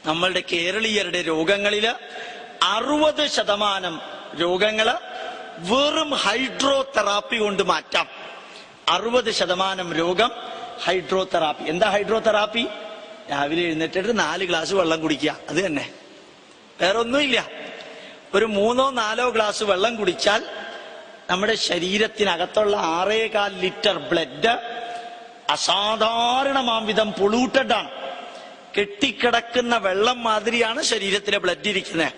നമ്മളുടെ കേരളീയരുടെ രോഗങ്ങളില് 60% രോഗങ്ങള് വെറും ഹൈഡ്രോതെറാപ്പി കൊണ്ട് മാറ്റാം. 60% രോഗം ഹൈഡ്രോതെറാപ്പി. എന്താ ഹൈഡ്രോതെറാപ്പി? രാവിലെ എഴുന്നേറ്റിട്ട് 4 ഗ്ലാസ് വെള്ളം കുടിക്കുക, അത് തന്നെ, വേറെ ഒന്നുമില്ല. ഒരു 3-4 ഗ്ലാസ് വെള്ളം കുടിച്ചാൽ നമ്മുടെ ശരീരത്തിനകത്തുള്ള 6.25 ലിറ്റർ ബ്ലഡ് അസാധാരണമാം വിധം പൊള്യൂട്ടഡ് ആണ്. കെട്ടിക്കിടക്കുന്ന വെള്ളം മാതിരിയാണ് ശരീരത്തിലെ ബ്ലഡ് ഇരിക്കുന്നത്.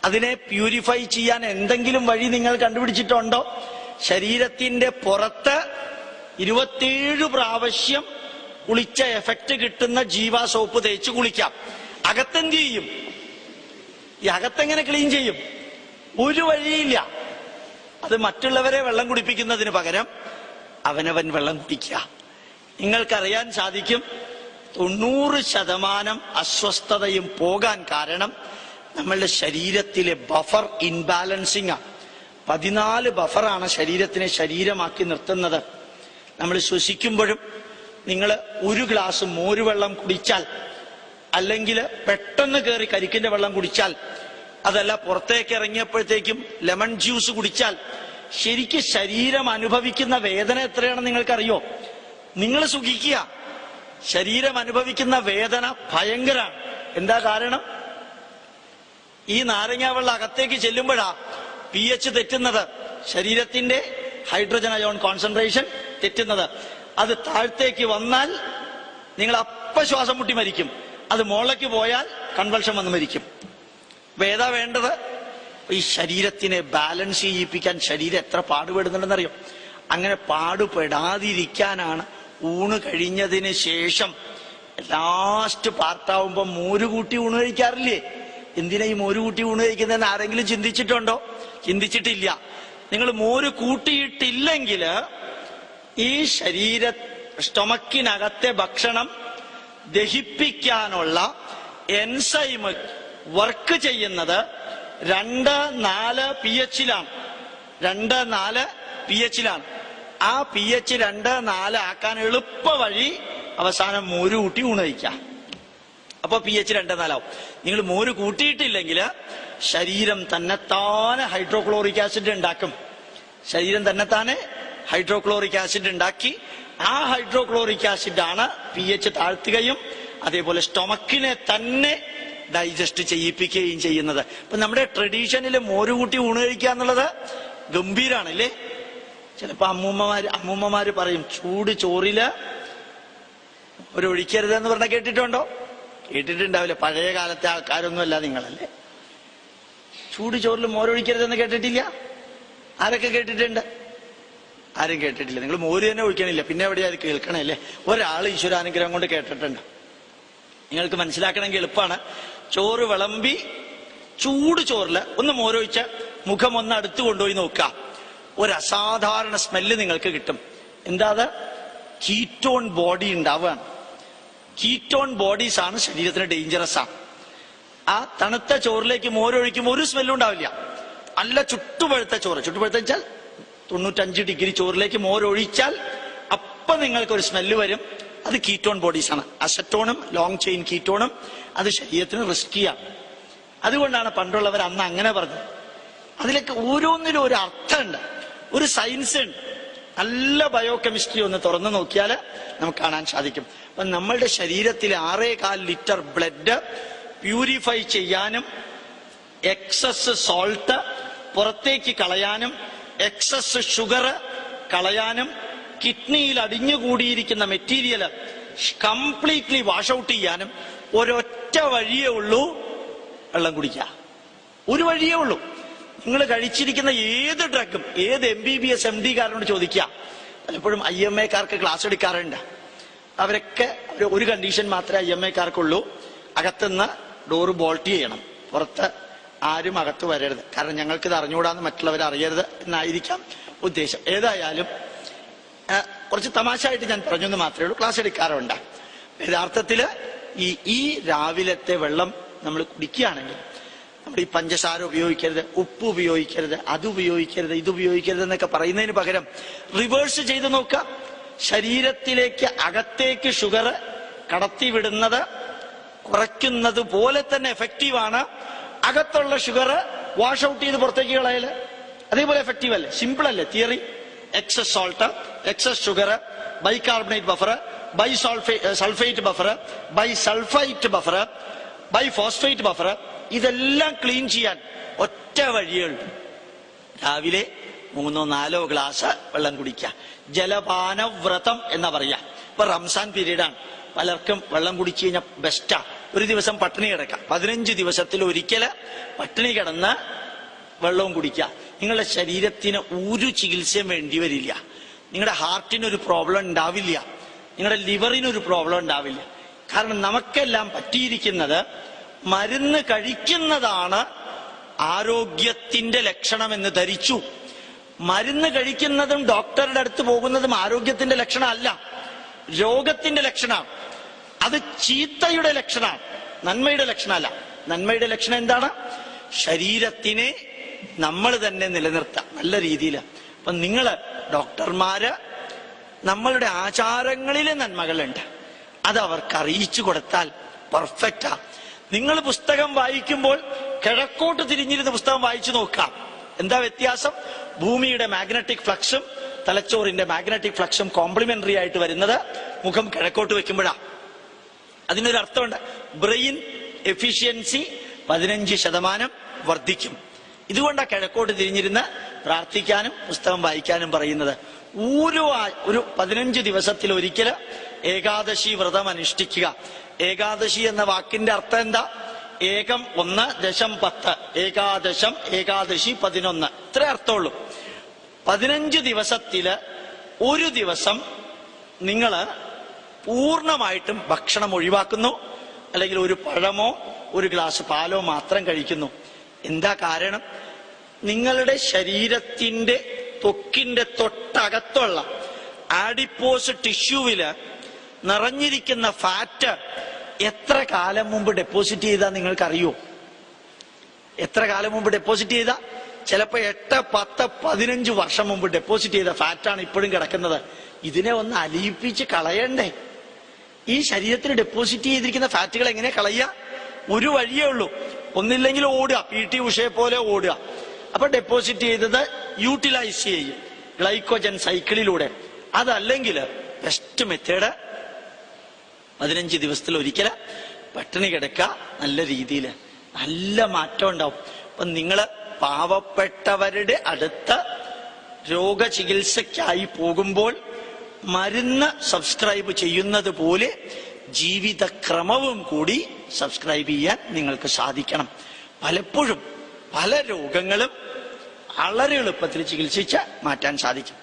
അതിനെ പ്യൂരിഫൈ ചെയ്യാൻ എന്തെങ്കിലും വഴി നിങ്ങൾ കണ്ടുപിടിച്ചിട്ടുണ്ടോ? ശരീരത്തിന്റെ പുറത്ത് 27 പ്രാവശ്യം കുളിച്ച എഫക്റ്റ് കിട്ടുന്ന ജീവ സോപ്പ് തേച്ച് കുളിക്കാം. അകത്തെന്ത് ചെയ്യും? ഈ അകത്തെങ്ങനെ ക്ലീൻ ചെയ്യും? ഒരു വഴിയില്ല. അത് മറ്റുള്ളവരെ വെള്ളം കുടിപ്പിക്കുന്നതിന് പകരം അവനവൻ വെള്ളം കുടിക്കുക. നിങ്ങൾക്കറിയാൻ സാധിക്കും, 90% അസ്വസ്ഥതയും പോകാൻ കാരണം നമ്മളുടെ ശരീരത്തിലെ ബഫർ ഇൻബാലൻസിങ്. 14 ബഫറാണ് ശരീരത്തിനെ ശരീരമാക്കി നിർത്തുന്നത്. നമ്മൾ ശ്വസിക്കുമ്പോഴും നിങ്ങൾ 1 ഗ്ലാസ് മോരുവെള്ളം കുടിച്ചാൽ, അല്ലെങ്കിൽ പെട്ടെന്ന് കയറി കരിക്കിന്റെ വെള്ളം കുടിച്ചാൽ, അതല്ല പുറത്തേക്ക് ഇറങ്ങിയപ്പോഴത്തേക്കും ലെമൺ ജ്യൂസ് കുടിച്ചാൽ, ശരിക്കും ശരീരം അനുഭവിക്കുന്ന വേദന എത്രയാണെന്ന് നിങ്ങൾക്കറിയോ? നിങ്ങൾ സുഖിക്കുക, ശരീരം അനുഭവിക്കുന്ന വേദന ഭയങ്കരമാണ്. എന്താ കാരണം? ഈ നാരങ്ങ വെള്ളം അകത്തേക്ക് ചെല്ലുമ്പോഴാ pH തെറ്റുന്നത്, ശരീരത്തിന്റെ ഹൈഡ്രജൻ അയോൺ കോൺസെൻട്രേഷൻ തെറ്റുന്നത്. അത് താഴത്തേക്ക് വന്നാൽ നിങ്ങൾ ശ്വാസം മുട്ടി മരിക്കും. അത് മുകളിലേക്ക് പോയാൽ കൺവൾഷൻ വന്ന് മരിക്കും. ഏതാ വേണ്ടത്? ഈ ശരീരത്തിനെ ബാലൻസ് ചെയ്യിപ്പിക്കാൻ ശരീരം എത്ര പാടുപെടുന്നുണ്ടെന്നറിയോ? അങ്ങനെ പാടുപെടാതിരിക്കാനാണ് ഊണ് കഴിഞ്ഞതിന് ശേഷം ലാസ്റ്റ് പാർട്ടാവുമ്പോ മോര് കൂട്ടി ഊണ് കഴിക്കാറില്ലേ? എന്തിനാ ഈ മോര് കൂട്ടി ഊണ് കഴിക്കുന്നതെന്ന് ആരെങ്കിലും ചിന്തിച്ചിട്ടുണ്ടോ? ചിന്തിച്ചിട്ടില്ല. നിങ്ങൾ മോര് കൂട്ടിയിട്ടില്ലെങ്കിൽ ഈ സ്റ്റൊമക്കിനകത്തെ ഭക്ഷണം ദഹിപ്പിക്കാനുള്ള എൻസൈം വർക്ക് ചെയ്യുന്നത് 2-4 pH-ലാണ്. 2-4 pH-ലാണ്. ആ pH 2-4 ആക്കാൻ എളുപ്പ വഴി അവസാനം മോര് കൂട്ടി ഊണ് കഴിക്കാം. അപ്പൊ pH 2-4 ആവും. നിങ്ങൾ മോര് കൂട്ടിയിട്ടില്ലെങ്കിൽ ശരീരം തന്നെത്താനെ ഹൈഡ്രോക്ലോറിക് ആസിഡ് ഉണ്ടാക്കും. ശരീരം തന്നെത്താനെ ഹൈഡ്രോക്ലോറിക് ആസിഡ് ഉണ്ടാക്കി ആ ഹൈഡ്രോക്ലോറിക് ആസിഡാണ് pH താഴ്ത്തുകയും അതേപോലെ സ്റ്റൊമക്കിനെ തന്നെ ഡൈജസ്റ്റ് ചെയ്യിപ്പിക്കുകയും ചെയ്യുന്നത്. ഇപ്പൊ നമ്മുടെ ട്രഡീഷനിൽ മോര് കൂട്ടി ഊണ് കഴിക്കുക എന്നുള്ളത് ഗംഭീരാണല്ലേ? ചിലപ്പോ അമ്മൂമ്മമാര് പറയും, ചൂട് ചോറില് ഒരു ഒഴിക്കരുതെന്ന് പറഞ്ഞ കേട്ടിട്ടുണ്ടോ? കേട്ടിട്ടുണ്ടാവില്ല. പഴയ കാലത്തെ ആൾക്കാരൊന്നുമല്ല നിങ്ങളല്ലേ. ചൂട് ചോറിൽ മോരൊഴിക്കരുതെന്ന് കേട്ടിട്ടില്ല? ആരൊക്കെ കേട്ടിട്ടുണ്ട്? ആരും കേട്ടിട്ടില്ല. നിങ്ങൾ മോര് തന്നെ ഒഴിക്കണില്ല, പിന്നെ എവിടെയാ അത് കേൾക്കണേ അല്ലേ? ഒരാൾ ഈശ്വരാനുഗ്രഹം കൊണ്ട് കേട്ടിട്ടുണ്ട്. നിങ്ങൾക്ക് മനസ്സിലാക്കണമെങ്കിൽ എളുപ്പമാണ്. ചോറ് വിളമ്പി ചൂട് ചോറില് ഒന്ന് മോരൊഴിച്ച് മുഖം ഒന്ന് അടുത്ത് കൊണ്ടുപോയി നോക്കുക. ഒരു അസാധാരണ സ്മെല്ല് നിങ്ങൾക്ക് കിട്ടും. എന്താ അത്? കീറ്റോൺ ബോഡി ഉണ്ടാവുകയാണ്. കീറ്റോൺ ബോഡീസ് ആണ് ശരീരത്തിന് ഡേഞ്ചറസ് ആണ്. ആ തണുത്ത ചോറിലേക്ക് മോരൊഴിക്കുമ്പോൾ ഒരു സ്മെല്ലും ഉണ്ടാവില്ല. നല്ല ചുട്ടുപഴുത്ത ചോറ്, ചുട്ടുപഴുത്ത വെച്ചാൽ 95 ഡിഗ്രി ചോറിലേക്ക് മോരൊഴിച്ചാൽ അപ്പൊ നിങ്ങൾക്ക് ഒരു സ്മെല്ല് വരും. അത് കീറ്റോൺ ബോഡീസ് ആണ്. അസറ്റോണും ലോങ് ചെയിൻ കീറ്റോണും അത് ശരീരത്തിന് റിസ്കിയാണ്. അതുകൊണ്ടാണ് പണ്ടുള്ളവർ അന്ന് അങ്ങനെ പറഞ്ഞത്. അതിലേക്ക് ഓരോന്നിലും ഒരു അർത്ഥമുണ്ട്, ഒരു സയൻസ് ഉണ്ട്. നല്ല ബയോകെമിസ്ട്രി ഒന്ന് തുറന്നു നോക്കിയാൽ നമുക്ക് കാണാൻ സാധിക്കും. അപ്പൊ നമ്മളുടെ ശരീരത്തിലെ 6.25 ലിറ്റർ ബ്ലഡ് പ്യൂരിഫൈ ചെയ്യാനും എക്സസ് സോൾട്ട് പുറത്തേക്ക് കളയാനും എക്സസ് ഷുഗർ കളയാനും കിഡ്നിയിൽ അടിഞ്ഞുകൂടിയിരിക്കുന്ന മെറ്റീരിയൽ കംപ്ലീറ്റ്ലി വാഷ് ഔട്ട് ചെയ്യാനും ഒരൊറ്റ വഴിയേ ഉള്ളൂ, വെള്ളം കുടിക്കുക. ഒരു വഴിയേ ഉള്ളൂ. നിങ്ങൾ കഴിച്ചിരിക്കുന്ന ഏത് ഡ്രഗും ഏത് MBBS MD കാരനോട് ചോദിക്കുക. പലപ്പോഴും IMA കാർക്ക് ക്ലാസ് എടുക്കാറുണ്ട്. അവരൊക്കെ ഒരു കണ്ടീഷൻ മാത്രമേ IMA കാർക്കുള്ളൂ, അകത്തുനിന്ന് ഡോറ് ബോൾട്ട് ചെയ്യണം, പുറത്ത് ആരും അകത്ത് വരരുത്. കാരണം ഞങ്ങൾക്കിത് അറിഞ്ഞുകൂടാന്ന് മറ്റുള്ളവർ അറിയരുത് എന്നായിരിക്കാം ഉദ്ദേശം. ഏതായാലും കുറച്ച് തമാശയായിട്ട് ഞാൻ പറഞ്ഞെന്ന് മാത്രമേ ഉള്ളൂ. ക്ലാസ് എടുക്കാറുണ്ട്. യഥാർത്ഥത്തില് ഈ രാവിലത്തെ വെള്ളം നമ്മൾ കുടിക്കുകയാണെങ്കിൽ നമ്മൾ ഈ പഞ്ചസാര ഉപയോഗിക്കരുത്, ഉപ്പ് ഉപയോഗിക്കരുത്, അത് ഉപയോഗിക്കരുത്, ഇത് ഉപയോഗിക്കരുത് എന്നൊക്കെ പറയുന്നതിന് പകരം റിവേഴ്സ് ചെയ്ത് നോക്കുക. ശരീരത്തിലേക്ക് അകത്തേക്ക് ഷുഗർ കടത്തിവിടുന്നത് കുറയ്ക്കുന്നത് പോലെ തന്നെ എഫക്റ്റീവാണ്. അകത്തുള്ള ഷുഗർ വാഷ് ഔട്ട് ചെയ്ത് പുറത്തേക്ക് കളയല് അതേപോലെ എഫക്റ്റീവ് അല്ലേ? സിമ്പിൾ അല്ലേ theory? Excess salt, excess sugar, bicarbonate buffer, sulphate buffer, sulphite buffer, phosphate buffer, ഇതെല്ലാം ക്ലീൻ ചെയ്യാൻ ഒറ്റ വഴിയേ ഉള്ളൂ. രാവിലെ 3-4 ഗ്ലാസ് വെള്ളം കുടിക്കുക. ജലപാന വ്രതം എന്നാ പറയാ. ഇപ്പൊ റംസാൻ പീരീഡാണ്, പലർക്കും വെള്ളം കുടിച്ചു കഴിഞ്ഞാൽ ബെസ്റ്റാ. ഒരു ദിവസം പട്ടിണി കിടക്കാം, 15 ദിവസത്തിൽ ഒരിക്കൽ പട്ടിണി കിടന്ന് വെള്ളവും കുടിക്കുക. നിങ്ങളുടെ ശരീരത്തിന് ഒരു ചികിത്സയും വേണ്ടി വരില്ല. നിങ്ങളുടെ ഹാർട്ടിനൊരു പ്രോബ്ലം ഉണ്ടാവില്ല, നിങ്ങളുടെ ലിവറിനൊരു പ്രോബ്ലം ഉണ്ടാവില്ല. കാരണം നമുക്കെല്ലാം പറ്റിയിരിക്കുന്നത് മരുന്ന് കഴിക്കുന്നതാണ് ആരോഗ്യത്തിന്റെ ലക്ഷണമെന്ന് ധരിച്ചു. മരുന്ന് കഴിക്കുന്നതും ഡോക്ടറുടെ അടുത്ത് പോകുന്നതും ആരോഗ്യത്തിന്റെ ലക്ഷണമല്ല, രോഗത്തിന്റെ ലക്ഷണമാണ്. അത് ചീത്തയുടെ ലക്ഷണമാണ്, നന്മയുടെ ലക്ഷണമല്ല. നന്മയുടെ ലക്ഷണം എന്താണ്? ശരീരത്തിനെ നമ്മൾ തന്നെ നിലനിർത്താം നല്ല രീതിയിൽ. അപ്പൊ നിങ്ങള് ഡോക്ടർമാര് നമ്മളുടെ ആചാരങ്ങളിലെ നന്മകളുണ്ട്, അത് അവർക്ക് അറിയിച്ചു കൊടുത്താൽ പെർഫെക്റ്റാ. നിങ്ങൾ പുസ്തകം വായിക്കുമ്പോൾ കിഴക്കോട്ട് തിരിഞ്ഞിരുന്ന പുസ്തകം വായിച്ചു നോക്കാം. എന്താ വ്യത്യാസം? ഭൂമിയുടെ മാഗ്നറ്റിക് ഫ്ലക്സും തലച്ചോറിന്റെ മാഗ്നറ്റിക് ഫ്ലക്സും കോംപ്ലിമെന്ററി ആയിട്ട് വരുന്നത് മുഖം കിഴക്കോട്ട് വെക്കുമ്പോഴാ. അതിനൊരു അർത്ഥമുണ്ട്. ബ്രെയിൻ എഫിഷ്യൻസി 15% വർദ്ധിക്കും. ഇതുകൊണ്ടാണ് കിഴക്കോട്ട് തിരിഞ്ഞിരുന്ന് പ്രാർത്ഥിക്കാനും പുസ്തകം വായിക്കാനും പറയുന്നത്. ഒരു 15 ദിവസത്തിൽ ഒരിക്കൽ ഏകാദശി വ്രതം അനുഷ്ഠിക്കുക. ഏകാദശി എന്ന വാക്കിന്റെ അർത്ഥം എന്താ? ഏകം 1, ദശം 10, ഏകാദശം, ഏകാദശി 11, ഇത്രേ അർത്ഥമുള്ളൂ. 15 ദിവസത്തില് ഒരു ദിവസം നിങ്ങൾ പൂർണ്ണമായിട്ടും ഭക്ഷണം ഒഴിവാക്കുന്നു, അല്ലെങ്കിൽ ഒരു പഴമോ ഒരു ഗ്ലാസ് പാലോ മാത്രം കഴിക്കുന്നു. എന്താ കാരണം? നിങ്ങളുടെ ശരീരത്തിന്റെ ത്വക്കിന്റെ തൊട്ടകത്തുള്ള ആഡിപ്പോസ് ടിഷ്യൂവില് നിറഞ്ഞിരിക്കുന്ന ഫാറ്റ് എത്ര കാലം മുമ്പ് ഡെപ്പോസിറ്റ് ചെയ്താ നിങ്ങൾക്കറിയോ? എത്ര കാലം മുമ്പ് ഡെപ്പോസിറ്റ് ചെയ്ത? ചിലപ്പോ 8, 10, 15 വർഷം മുമ്പ് ഡെപ്പോസിറ്റ് ചെയ്ത ഫാറ്റാണ് ഇപ്പോഴും കിടക്കുന്നത്. ഇതിനെ ഒന്ന് അലിയിപ്പിച്ച് കളയണ്ടേ? ഈ ശരീരത്തിൽ ഡെപ്പോസിറ്റ് ചെയ്തിരിക്കുന്ന ഫാറ്റുകൾ എങ്ങനെ കളയുക? ഒരു വഴിയേ ഉള്ളൂ. ഒന്നില്ലെങ്കിൽ ഓടുക, PT ഉഷയെ പോലെ ഓടുക. അപ്പൊ ഡെപ്പോസിറ്റ് ചെയ്തത് യൂട്ടിലൈസ് ചെയ്യും ഗ്ലൈക്കോജൻ സൈക്കിളിലൂടെ. അതല്ലെങ്കിൽ ബെസ്റ്റ് മെത്തേഡ് 15 ദിവസത്തിൽ ഒരിക്കൽ പട്ടിണി കിടക്കുക. നല്ല രീതിയിൽ നല്ല മാറ്റം ഉണ്ടാവും. അപ്പൊ നിങ്ങള് പാവപ്പെട്ടവരുടെ അടുത്ത് രോഗചികിത്സയ്ക്കായി പോകുമ്പോൾ മരുന്ന് സബ്സ്ക്രൈബ് ചെയ്യുന്നത് പോലെ ജീവിതക്രമവും കൂടി സബ്സ്ക്രൈബ് ചെയ്യാൻ നിങ്ങൾക്ക് സാധിക്കണം. പലപ്പോഴും പല രോഗങ്ങളും വളരെ എളുപ്പത്തിൽ ചികിത്സിച്ച് മാറ്റാൻ സാധിക്കും.